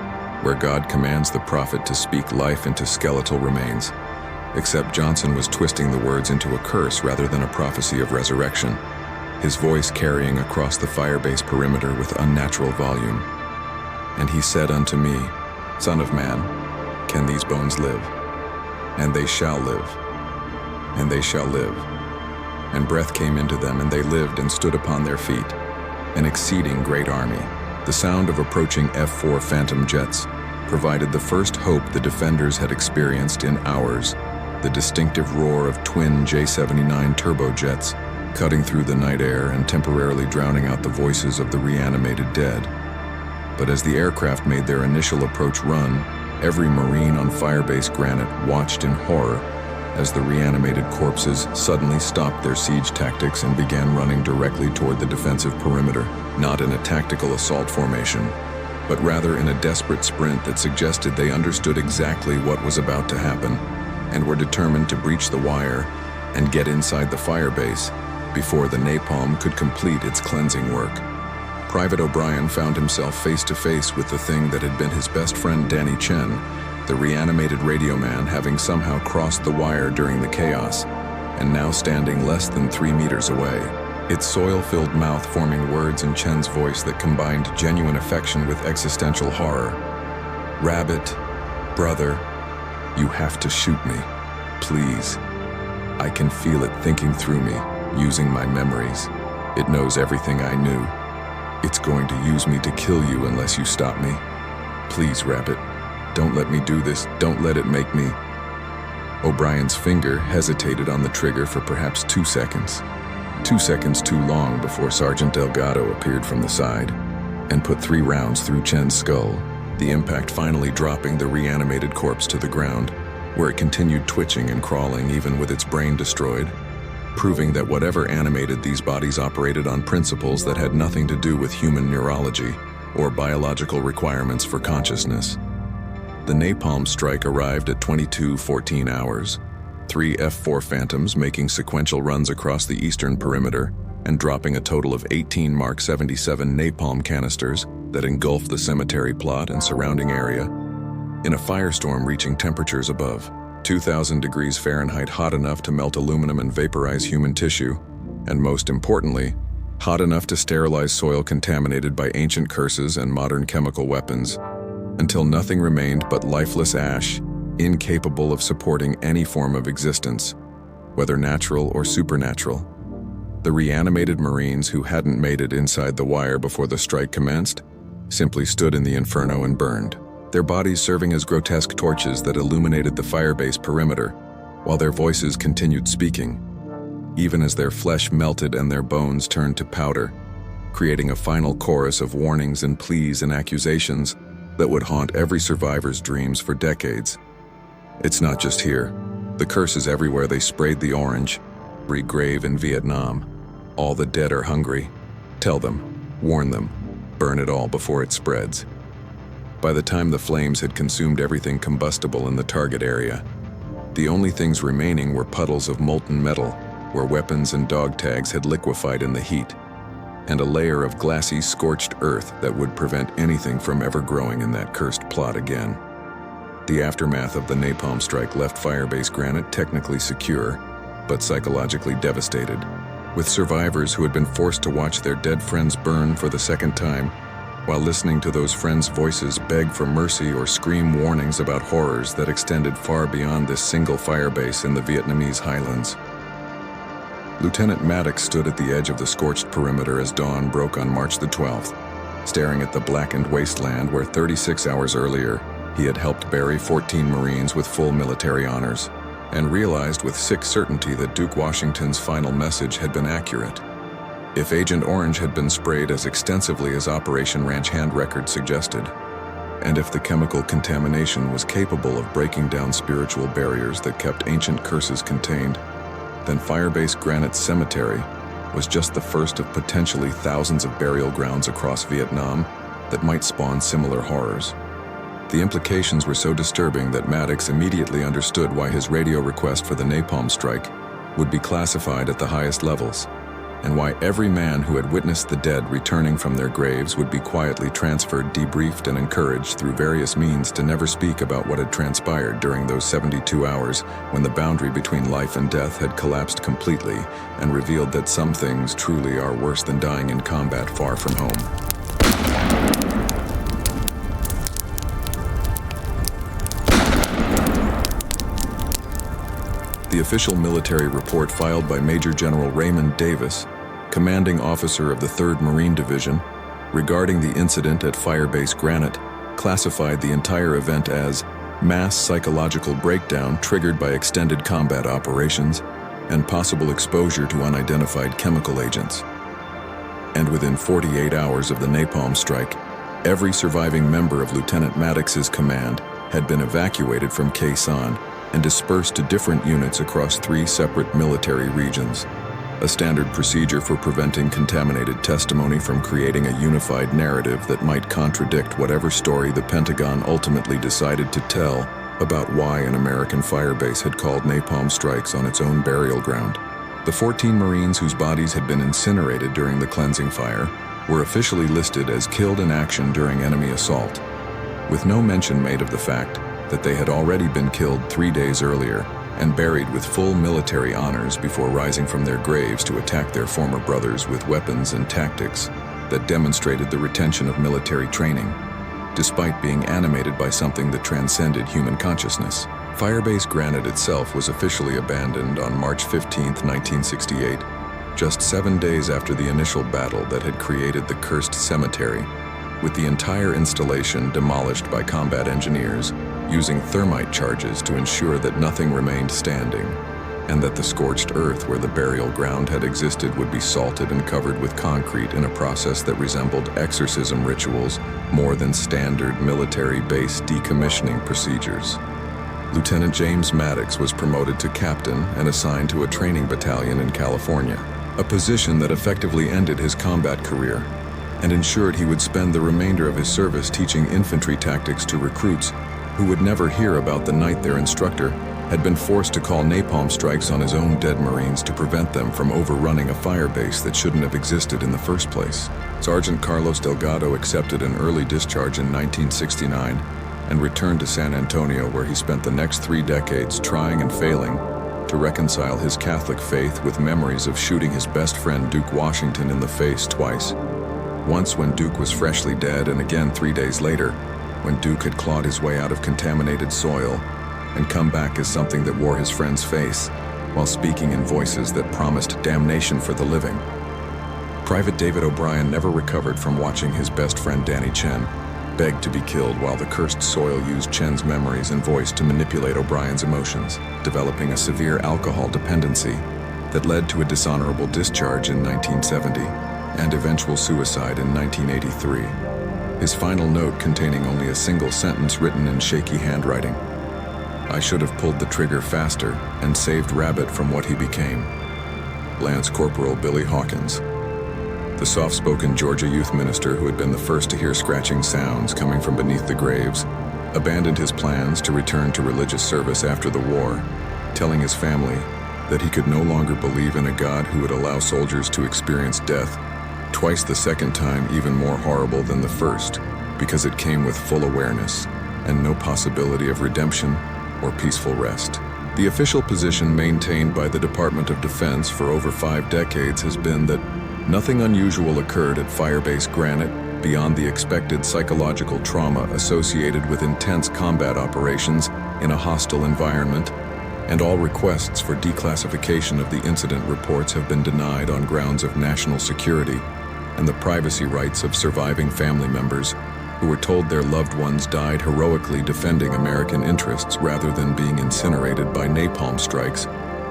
where God commands the prophet to speak life into skeletal remains. Except Johnson was twisting the words into a curse rather than a prophecy of resurrection, his voice carrying across the firebase perimeter with unnatural volume. And he said unto me, Son of man, can these bones live? And they shall live. And they shall live. And breath came into them, and they lived and stood upon their feet, an exceeding great army. The sound of approaching F-4 Phantom jets provided the first hope the defenders had experienced in hours, the distinctive roar of twin J-79 turbojets cutting through the night air and temporarily drowning out the voices of the reanimated dead. But as the aircraft made their initial approach run, every Marine on Firebase Granite watched in horror as the reanimated corpses suddenly stopped their siege tactics and began running directly toward the defensive perimeter, not in a tactical assault formation, but rather in a desperate sprint that suggested they understood exactly what was about to happen and were determined to breach the wire and get inside the firebase before the napalm could complete its cleansing work. Private O'Brien found himself face to face with the thing that had been his best friend Danny Chen, the reanimated radio man, having somehow crossed the wire during the chaos and now standing less than 3 meters away, its soil-filled mouth forming words in Chen's voice that combined genuine affection with existential horror. Rabbit, brother, you have to shoot me, please. I can feel it thinking through me, using my memories. It knows everything I knew. It's going to use me to kill you unless you stop me. Please, Rabbit, don't let me do this. Don't let it make me. O'Brien's finger hesitated on the trigger for perhaps 2 seconds. 2 seconds too long before Sergeant Delgado appeared from the side and put 3 rounds through Chen's skull, the impact finally dropping the reanimated corpse to the ground, where it continued twitching and crawling even with its brain destroyed. proving that whatever animated these bodies operated on principles that had nothing to do with human neurology or biological requirements for consciousness. The napalm strike arrived at 22:14 hours, 3 F-4 Phantoms making sequential runs across the eastern perimeter and dropping a total of 18 Mark 77 napalm canisters that engulfed the cemetery plot and surrounding area, in a firestorm reaching temperatures above 2,000 degrees Fahrenheit, hot enough to melt aluminum and vaporize human tissue, and most importantly, hot enough to sterilize soil contaminated by ancient curses and modern chemical weapons, until nothing remained but lifeless ash, incapable of supporting any form of existence, whether natural or supernatural. The reanimated Marines who hadn't made it inside the wire before the strike commenced simply stood in the inferno and burned, their bodies serving as grotesque torches that illuminated the firebase perimeter, while their voices continued speaking, even as their flesh melted and their bones turned to powder, creating a final chorus of warnings and pleas and accusations that would haunt every survivor's dreams for decades. It's not just here. The curse is everywhere. They sprayed the orange. Every grave in Vietnam. All the dead are hungry. Tell them, warn them, burn it all before it spreads. By the time the flames had consumed everything combustible in the target area, the only things remaining were puddles of molten metal where weapons and dog tags had liquefied in the heat, and a layer of glassy, scorched earth that would prevent anything from ever growing in that cursed plot again. The aftermath of the napalm strike left Firebase Granite technically secure, but psychologically devastated, with survivors who had been forced to watch their dead friends burn for the second time, while listening to those friends' voices beg for mercy or scream warnings about horrors that extended far beyond this single firebase in the Vietnamese highlands. Lieutenant Maddox stood at the edge of the scorched perimeter as dawn broke on March the 12th, staring at the blackened wasteland where 36 hours earlier he had helped bury 14 Marines with full military honors, and realized with sick certainty that Duke Washington's final message had been accurate. If Agent Orange had been sprayed as extensively as Operation Ranch Hand record suggested, and if the chemical contamination was capable of breaking down spiritual barriers that kept ancient curses contained, then Firebase Granite Cemetery was just the first of potentially thousands of burial grounds across Vietnam that might spawn similar horrors. The implications were so disturbing that Maddox immediately understood why his radio request for the napalm strike would be classified at the highest levels, and why every man who had witnessed the dead returning from their graves would be quietly transferred, debriefed, and encouraged through various means to never speak about what had transpired during those 72 hours when the boundary between life and death had collapsed completely and revealed that some things truly are worse than dying in combat far from home. The official military report filed by Major General Raymond Davis, commanding officer of the 3rd Marine Division, regarding the incident at Firebase Granite, classified the entire event as mass psychological breakdown triggered by extended combat operations and possible exposure to unidentified chemical agents. And within 48 hours of the napalm strike, every surviving member of Lieutenant Maddox's command had been evacuated from Khe Sanh and dispersed to different units across 3 separate military regions, a standard procedure for preventing contaminated testimony from creating a unified narrative that might contradict whatever story the Pentagon ultimately decided to tell about why an American firebase had called napalm strikes on its own burial ground. The 14 Marines whose bodies had been incinerated during the cleansing fire were officially listed as killed in action during enemy assault, with no mention made of the fact that they had already been killed 3 days earlier and buried with full military honors before rising from their graves to attack their former brothers with weapons and tactics that demonstrated the retention of military training, despite being animated by something that transcended human consciousness. Firebase Granite itself was officially abandoned on March 15, 1968, just 7 days after the initial battle that had created the cursed cemetery, with the entire installation demolished by combat engineers using thermite charges to ensure that nothing remained standing, and that the scorched earth where the burial ground had existed would be salted and covered with concrete in a process that resembled exorcism rituals more than standard military base decommissioning procedures. Lieutenant James Maddox was promoted to captain and assigned to a training battalion in California, a position that effectively ended his combat career and ensured he would spend the remainder of his service teaching infantry tactics to recruits who would never hear about the night their instructor had been forced to call napalm strikes on his own dead Marines to prevent them from overrunning a fire base that shouldn't have existed in the first place. Sergeant Carlos Delgado accepted an early discharge in 1969 and returned to San Antonio, where he spent the next 3 decades trying and failing to reconcile his Catholic faith with memories of shooting his best friend Duke Washington in the face twice. Once when Duke was freshly dead, and again 3 days later when Duke had clawed his way out of contaminated soil and come back as something that wore his friend's face while speaking in voices that promised damnation for the living. Private David O'Brien never recovered from watching his best friend Danny Chen beg to be killed, while the cursed soil used Chen's memories and voice to manipulate O'Brien's emotions, developing a severe alcohol dependency that led to a dishonorable discharge in 1970 and eventual suicide in 1983. His final note containing only a single sentence written in shaky handwriting: "I should have pulled the trigger faster and saved Rabbit from what he became." Lance Corporal Billy Hawkins, the soft-spoken Georgia youth minister who had been the first to hear scratching sounds coming from beneath the graves, abandoned his plans to return to religious service after the war, telling his family that he could no longer believe in a God who would allow soldiers to experience death, twice the second time even more horrible than the first, because it came with full awareness and no possibility of redemption or peaceful rest. The official position maintained by the Department of Defense for over 5 decades has been that nothing unusual occurred at Firebase Granite beyond the expected psychological trauma associated with intense combat operations in a hostile environment, and all requests for declassification of the incident reports have been denied on grounds of national security and the privacy rights of surviving family members who were told their loved ones died heroically defending American interests rather than being incinerated by napalm strikes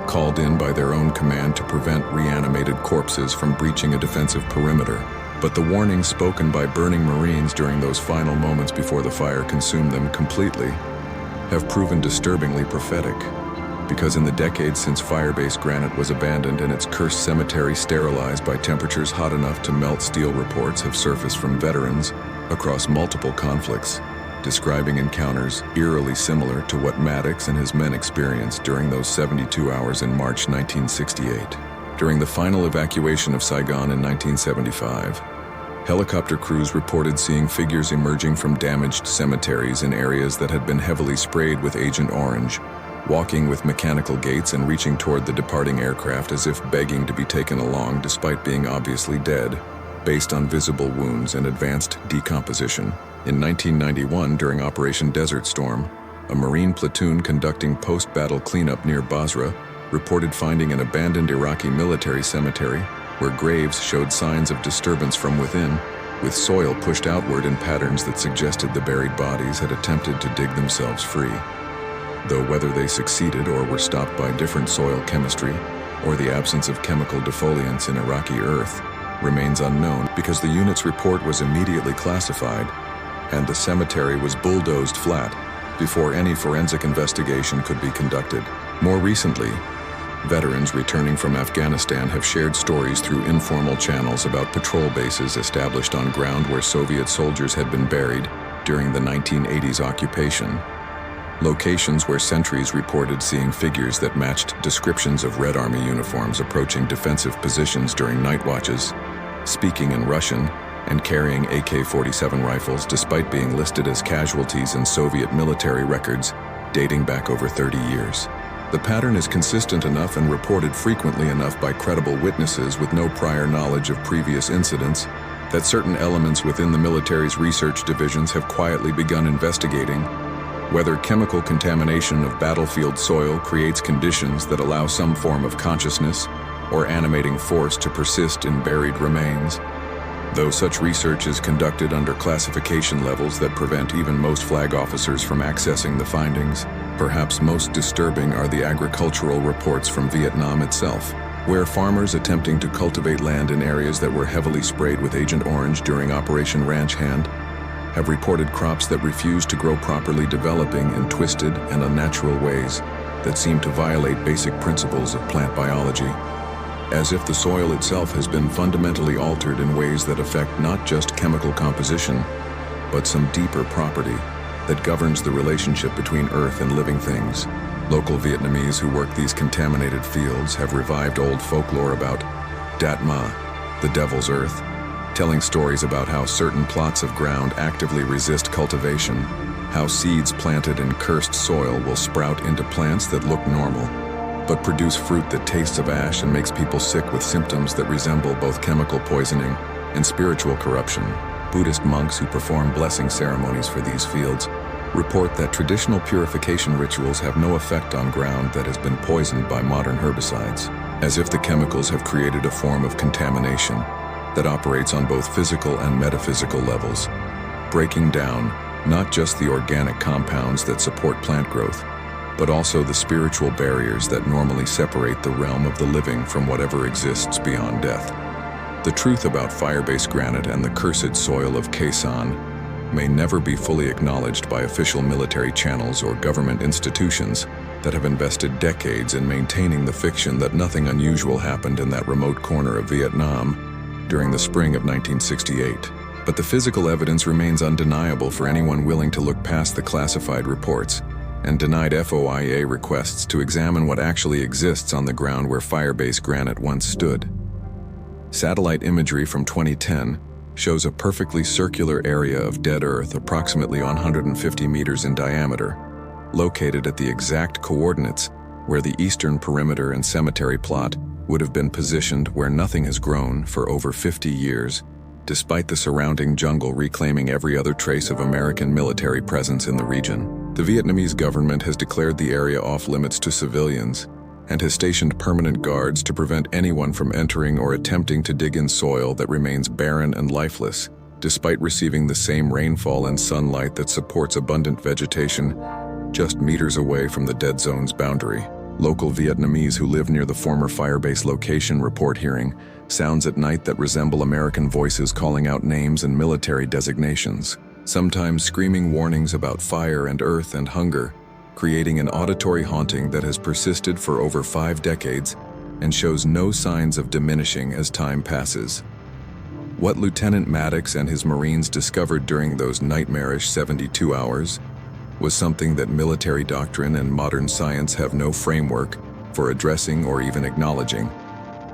called in by their own command to prevent reanimated corpses from breaching a defensive perimeter. But the warnings spoken by burning Marines during those final moments before the fire consumed them completely have proven disturbingly prophetic, because in the decades since Firebase Granite was abandoned and its cursed cemetery sterilized by temperatures hot enough to melt steel, reports have surfaced from veterans across multiple conflicts, describing encounters eerily similar to what Maddox and his men experienced during those 72 hours in March 1968. During the final evacuation of Saigon in 1975, helicopter crews reported seeing figures emerging from damaged cemeteries in areas that had been heavily sprayed with Agent Orange, walking with mechanical gaits and reaching toward the departing aircraft as if begging to be taken along despite being obviously dead, based on visible wounds and advanced decomposition. In 1991, during Operation Desert Storm, a Marine platoon conducting post-battle cleanup near Basra reported finding an abandoned Iraqi military cemetery where graves showed signs of disturbance from within, with soil pushed outward in patterns that suggested the buried bodies had attempted to dig themselves free. Though whether they succeeded or were stopped by different soil chemistry or the absence of chemical defoliants in Iraqi earth remains unknown, because the unit's report was immediately classified and the cemetery was bulldozed flat before any forensic investigation could be conducted. More recently, veterans returning from Afghanistan have shared stories through informal channels about patrol bases established on ground where Soviet soldiers had been buried during the 1980s occupation, locations where sentries reported seeing figures that matched descriptions of Red Army uniforms approaching defensive positions during night watches, speaking in Russian, and carrying AK-47 rifles despite being listed as casualties in Soviet military records dating back over 30 years. The pattern is consistent enough and reported frequently enough by credible witnesses with no prior knowledge of previous incidents that certain elements within the military's research divisions have quietly begun investigating whether chemical contamination of battlefield soil creates conditions that allow some form of consciousness or animating force to persist in buried remains. Though such research is conducted under classification levels that prevent even most flag officers from accessing the findings, perhaps most disturbing are the agricultural reports from Vietnam itself, where farmers attempting to cultivate land in areas that were heavily sprayed with Agent Orange during Operation Ranch Hand have reported crops that refuse to grow properly, developing in twisted and unnatural ways that seem to violate basic principles of plant biology, as if the soil itself has been fundamentally altered in ways that affect not just chemical composition, but some deeper property that governs the relationship between earth and living things. Local Vietnamese who work these contaminated fields have revived old folklore about Dat Ma, the devil's earth, telling stories about how certain plots of ground actively resist cultivation, how seeds planted in cursed soil will sprout into plants that look normal, but produce fruit that tastes of ash and makes people sick with symptoms that resemble both chemical poisoning and spiritual corruption. Buddhist monks who perform blessing ceremonies for these fields report that traditional purification rituals have no effect on ground that has been poisoned by modern herbicides, as if the chemicals have created a form of contamination that operates on both physical and metaphysical levels, breaking down not just the organic compounds that support plant growth, but also the spiritual barriers that normally separate the realm of the living from whatever exists beyond death. The truth about fire-based granite and the cursed soil of Khe Sanh may never be fully acknowledged by official military channels or government institutions that have invested decades in maintaining the fiction that nothing unusual happened in that remote corner of Vietnam during the spring of 1968. But the physical evidence remains undeniable for anyone willing to look past the classified reports and denied FOIA requests to examine what actually exists on the ground where fire-based granite once stood. Satellite imagery from 2010 shows a perfectly circular area of dead earth approximately 150 meters in diameter, located at the exact coordinates where the eastern perimeter and cemetery plot would have been positioned, where nothing has grown for over 50 years, despite the surrounding jungle reclaiming every other trace of American military presence in the region. The Vietnamese government has declared the area off-limits to civilians and has stationed permanent guards to prevent anyone from entering or attempting to dig in soil that remains barren and lifeless, despite receiving the same rainfall and sunlight that supports abundant vegetation just meters away from the dead zone's boundary. Local Vietnamese who live near the former fire-base location report hearing sounds at night that resemble American voices calling out names and military designations, sometimes screaming warnings about fire and earth and hunger, creating an auditory haunting that has persisted for over 5 decades and shows no signs of diminishing as time passes. What Lieutenant Maddox and his Marines discovered during those nightmarish 72 hours was something that military doctrine and modern science have no framework for addressing or even acknowledging: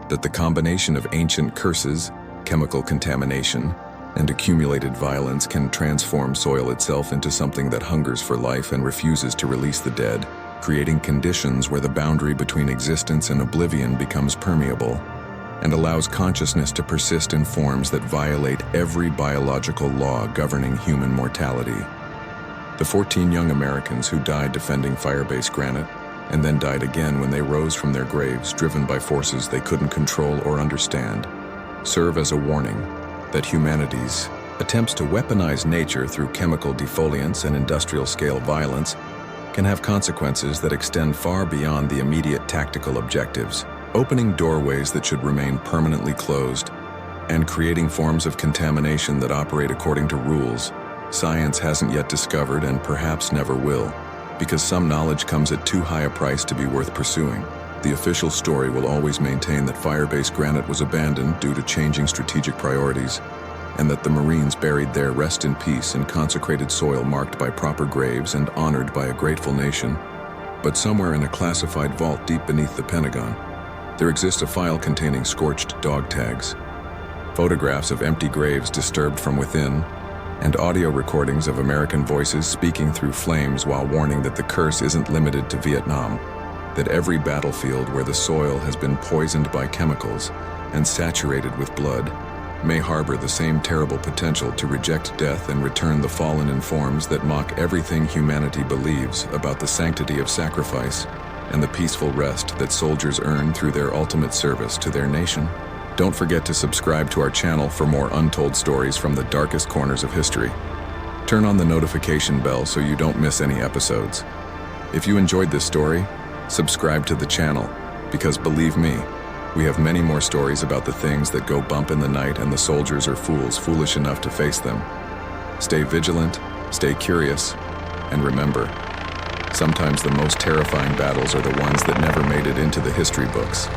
that the combination of ancient curses, chemical contamination, and accumulated violence can transform soil itself into something that hungers for life and refuses to release the dead, creating conditions where the boundary between existence and oblivion becomes permeable and allows consciousness to persist in forms that violate every biological law governing human mortality. The 14 young Americans who died defending fire-based granite and then died again when they rose from their graves, driven by forces they couldn't control or understand, serve as a warning that humanity's attempts to weaponize nature through chemical defoliants and industrial-scale violence can have consequences that extend far beyond the immediate tactical objectives, opening doorways that should remain permanently closed and creating forms of contamination that operate according to rules science hasn't yet discovered and perhaps never will, because some knowledge comes at too high a price to be worth pursuing. The official story will always maintain that fire-based granite was abandoned due to changing strategic priorities, and that the Marines buried there rest in peace in consecrated soil marked by proper graves and honored by a grateful nation. But somewhere in a classified vault deep beneath the Pentagon, there exists a file containing scorched dog tags, photographs of empty graves disturbed from within, and audio recordings of American voices speaking through flames while warning that the curse isn't limited to Vietnam, that every battlefield where the soil has been poisoned by chemicals and saturated with blood may harbor the same terrible potential to reject death and return the fallen in forms that mock everything humanity believes about the sanctity of sacrifice and the peaceful rest that soldiers earn through their ultimate service to their nation. Don't forget to subscribe to our channel for more untold stories from the darkest corners of history. Turn on the notification bell so you don't miss any episodes. If you enjoyed this story, subscribe to the channel, because believe me, we have many more stories about the things that go bump in the night and the soldiers are fools foolish enough to face them. Stay vigilant, stay curious, and remember, sometimes the most terrifying battles are the ones that never made it into the history books.